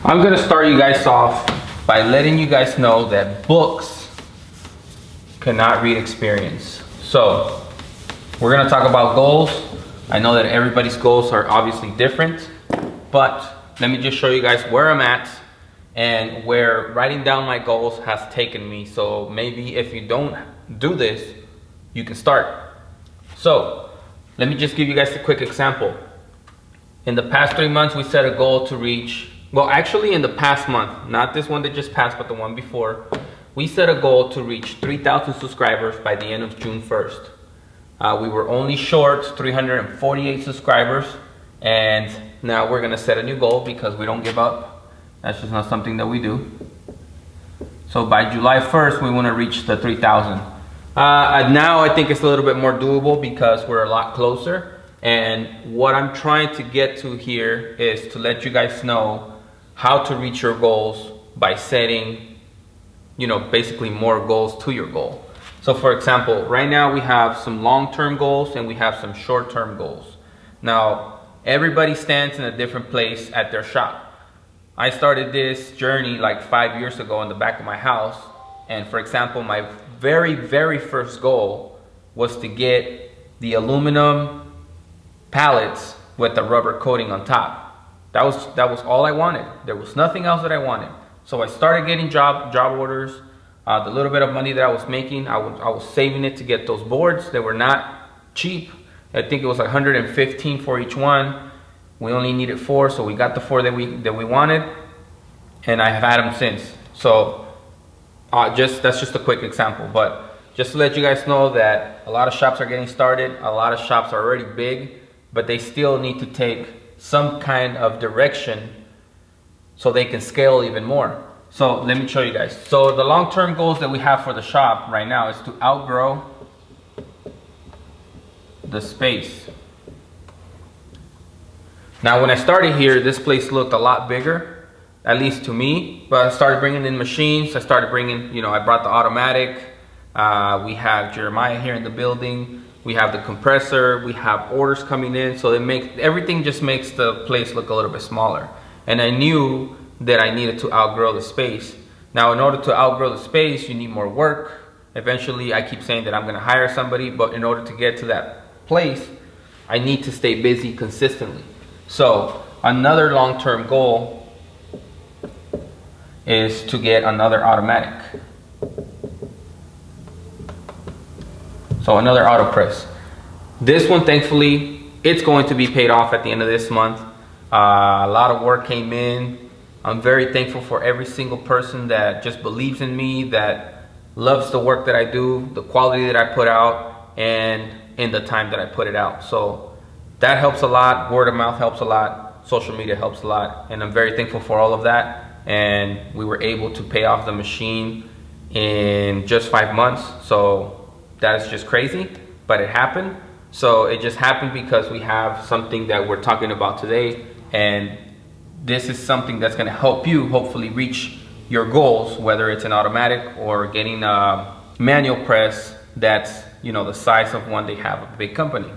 I'm gonna start you guys off by letting you guys know that books cannot read experience. So we're gonna talk about goals. I know that everybody's goals are obviously different, but let me just show you guys where I'm at and where writing down my goals has taken me. So maybe if you don't do this, you can start. So let me just give you guys a quick example. In the past 3 months, we set a goal to reach, well, actually in the past month, not this one that just passed, but the one before, we set a goal to reach 3,000 subscribers by the end of June 1st. We were only short 348 subscribers, and now we're gonna set a new goal because we don't give up. That's just not something that we do. So by July 1st, we wanna reach the 3,000. Now I think it's a little bit more doable because we're a lot closer. And what I'm trying to get to here is to let you guys know how to reach your goals by setting, basically more goals to your goal. So for example, right now we have some long-term goals and we have some short-term goals. Now, everybody stands in a different place at their shop. I started this journey like 5 years ago in the back of my house. And for example, my very, very first goal was to get the aluminum pallets with the rubber coating on top. That was all I wanted. There was nothing else that I wanted. So I started getting job orders. The little bit of money that I was making, I was saving it to get those boards. They were not cheap. I think it was like 115 for each one. We only needed 4, so we got the 4 that we wanted, and I have had them since. So that's just a quick example, but just to let you guys know that a lot of shops are getting started. A lot of shops are already big, but they still need to take some kind of direction so they can scale even more. So let me show you guys. So the long-term goals that we have for the shop right now is to outgrow the space. Now when I started here, this place looked a lot bigger, at least to me, but I started bringing in machines. I started bringing, I brought the automatic. We have Jeremiah here in the building. We have the compressor, we have orders coming in, so everything just makes the place look a little bit smaller. And I knew that I needed to outgrow the space. Now, in order to outgrow the space, you need more work. Eventually, I keep saying that I'm gonna hire somebody, but in order to get to that place, I need to stay busy consistently. So, another long-term goal is to get another automatic. So another auto press. This one, thankfully, it's going to be paid off at the end of this month. A lot of work came in. I'm very thankful for every single person that just believes in me, that loves the work that I do, the quality that I put out, and in the time that I put it out. So that helps a lot. Word of mouth helps a lot. Social media helps a lot. And I'm very thankful for all of that. And we were able to pay off the machine in just 5 months. So that is just crazy, but it happened. So it just happened because we have something that we're talking about today, and this is something that's gonna help you hopefully reach your goals, whether it's an automatic or getting a manual press that's, the size of one they have at a big company.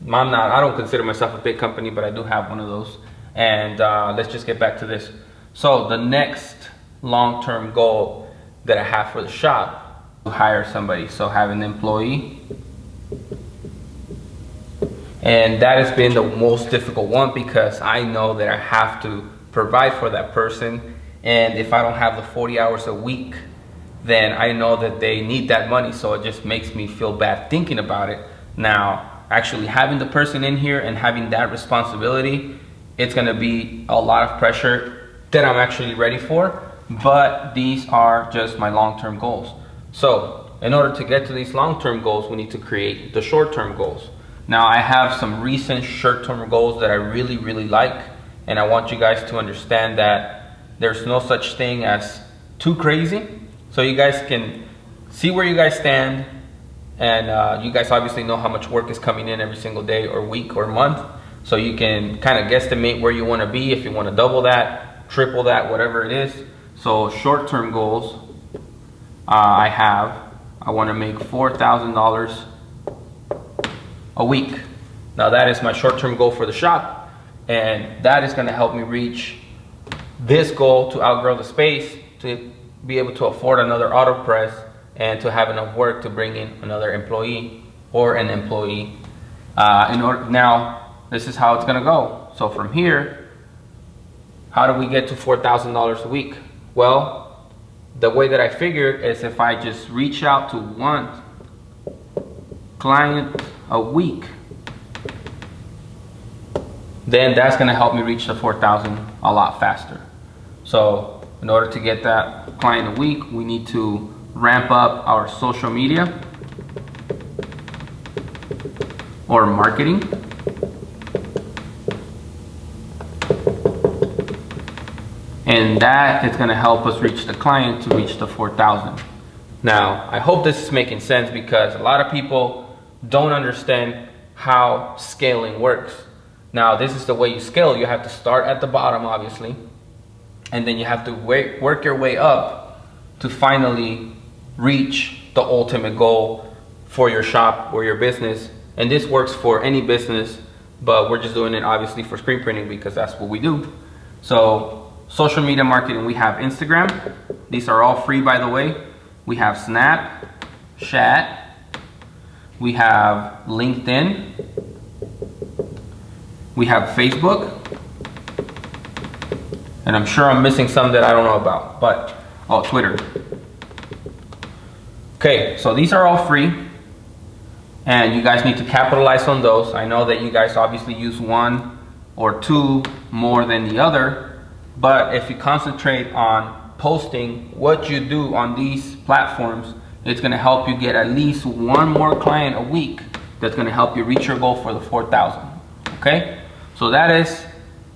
I don't consider myself a big company, but I do have one of those. And let's just get back to this. So the next long-term goal that I have for the shop, to hire somebody, so have an employee. And that has been the most difficult one because I know that I have to provide for that person, and if I don't have the 40 hours a week, then I know that they need that money, so it just makes me feel bad thinking about it. Now, actually having the person in here and having that responsibility, it's gonna be a lot of pressure that I'm actually ready for, but these are just my long-term goals. So in order to get to these long-term goals, we need to create the short-term goals. Now I have some recent short-term goals that I really, really like, and I want you guys to understand that there's no such thing as too crazy. So you guys can see where you guys stand, and you guys obviously know how much work is coming in every single day or week or month. So you can kind of guesstimate where you want to be, if you want to double that, triple that, whatever it is. So short-term goals, I want to make $4,000 a week. Now that is my short-term goal for the shop, and that is going to help me reach this goal to outgrow the space, to be able to afford another auto press, and to have enough work to bring in another employee or an employee. Now, this is how it's gonna go. So from here, how do we get to $4,000 a week? Well, the way that I figured is if I just reach out to one client a week, then that's gonna help me reach the 4,000 a lot faster. So in order to get that client a week, we need to ramp up our social media or marketing. And that is gonna help us reach the client to reach the 4,000. Now, I hope this is making sense because a lot of people don't understand how scaling works. Now, this is the way you scale. You have to start at the bottom, obviously, and then you have to work your way up to finally reach the ultimate goal for your shop or your business. And this works for any business, but we're just doing it obviously for screen printing because that's what we do. So social media marketing, we have Instagram. These are all free, by the way. We have Snap, Chat. We have LinkedIn. We have Facebook. And I'm sure I'm missing some that I don't know about, but, oh, Twitter. Okay, so these are all free. And you guys need to capitalize on those. I know that you guys obviously use one or two more than the other, but if you concentrate on posting what you do on these platforms, it's gonna help you get at least one more client a week that's gonna help you reach your goal for the 4,000, okay? So that is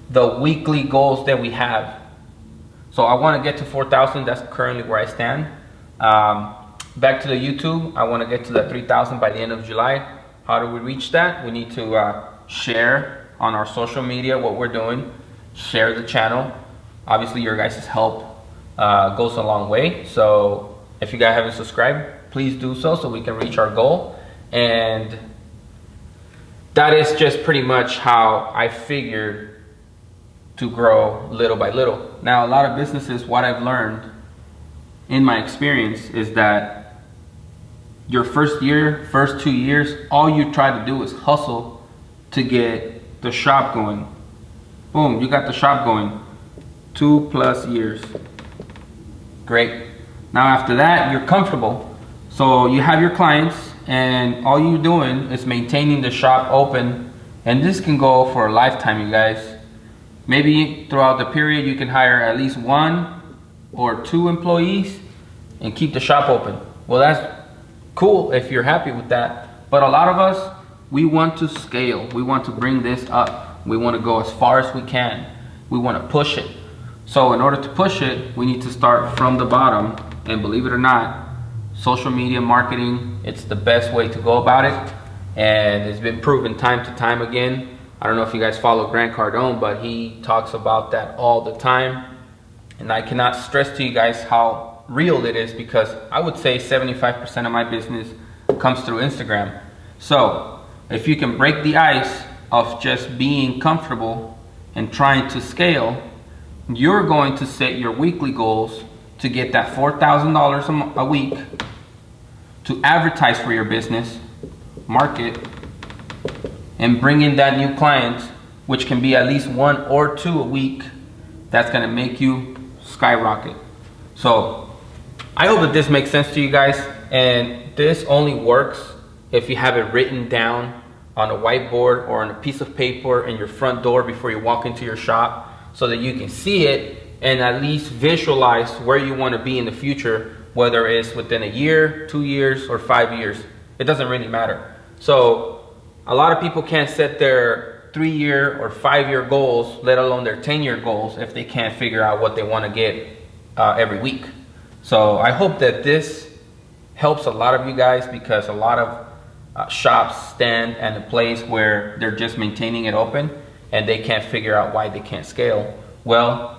the weekly goals that we have. So I wanna get to 4,000, that's currently where I stand. Back to the YouTube, I wanna get to the 3,000 by the end of July. How do we reach that? We need to share on our social media what we're doing, share the channel. Obviously your guys' help goes a long way. So if you guys haven't subscribed, please do so we can reach our goal. And that is just pretty much how I figured to grow little by little. Now, a lot of businesses, what I've learned in my experience is that your first year, first 2 years, all you try to do is hustle to get the shop going. Boom, you got the shop going. 2+ years. Great. Now after that, you're comfortable. So you have your clients and all you're doing is maintaining the shop open. And this can go for a lifetime, you guys. Maybe throughout the period, you can hire at least 1 or 2 employees and keep the shop open. Well, that's cool if you're happy with that. But a lot of us, we want to scale. We want to bring this up. We want to go as far as we can. We want to push it. So in order to push it, we need to start from the bottom. And believe it or not, social media marketing, it's the best way to go about it. And it's been proven time to time again. I don't know if you guys follow Grant Cardone, but he talks about that all the time. And I cannot stress to you guys how real it is, because I would say 75% of my business comes through Instagram. So if you can break the ice of just being comfortable and trying to scale, you're going to set your weekly goals to get that $4,000 a week, to advertise for your business, market, and bring in that new client, which can be at least 1 or 2 a week. That's gonna make you skyrocket. So I hope that this makes sense to you guys, and this only works if you have it written down on a whiteboard or on a piece of paper in your front door before you walk into your shop, so that you can see it and at least visualize where you want to be in the future, whether it's within a year, 2 years, or 5 years. It doesn't really matter. So a lot of people can't set their 3-year or 5-year goals, let alone their 10-year goals, if they can't figure out what they want to get every week. So I hope that this helps a lot of you guys, because a lot of shops stand at a place where they're just maintaining it open and they can't figure out why they can't scale. Well,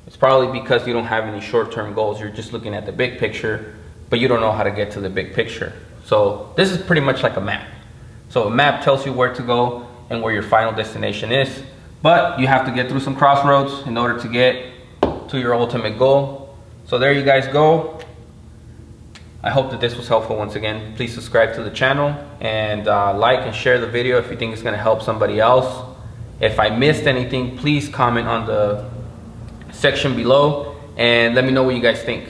it's probably because you don't have any short-term goals. You're just looking at the big picture, but you don't know how to get to the big picture. So this is pretty much like a map. So a map tells you where to go and where your final destination is, but you have to get through some crossroads in order to get to your ultimate goal. So there you guys go. I hope that this was helpful. Once again, please subscribe to the channel and like and share the video if you think it's going to help somebody else. If I missed anything, please comment on the section below and let me know what you guys think.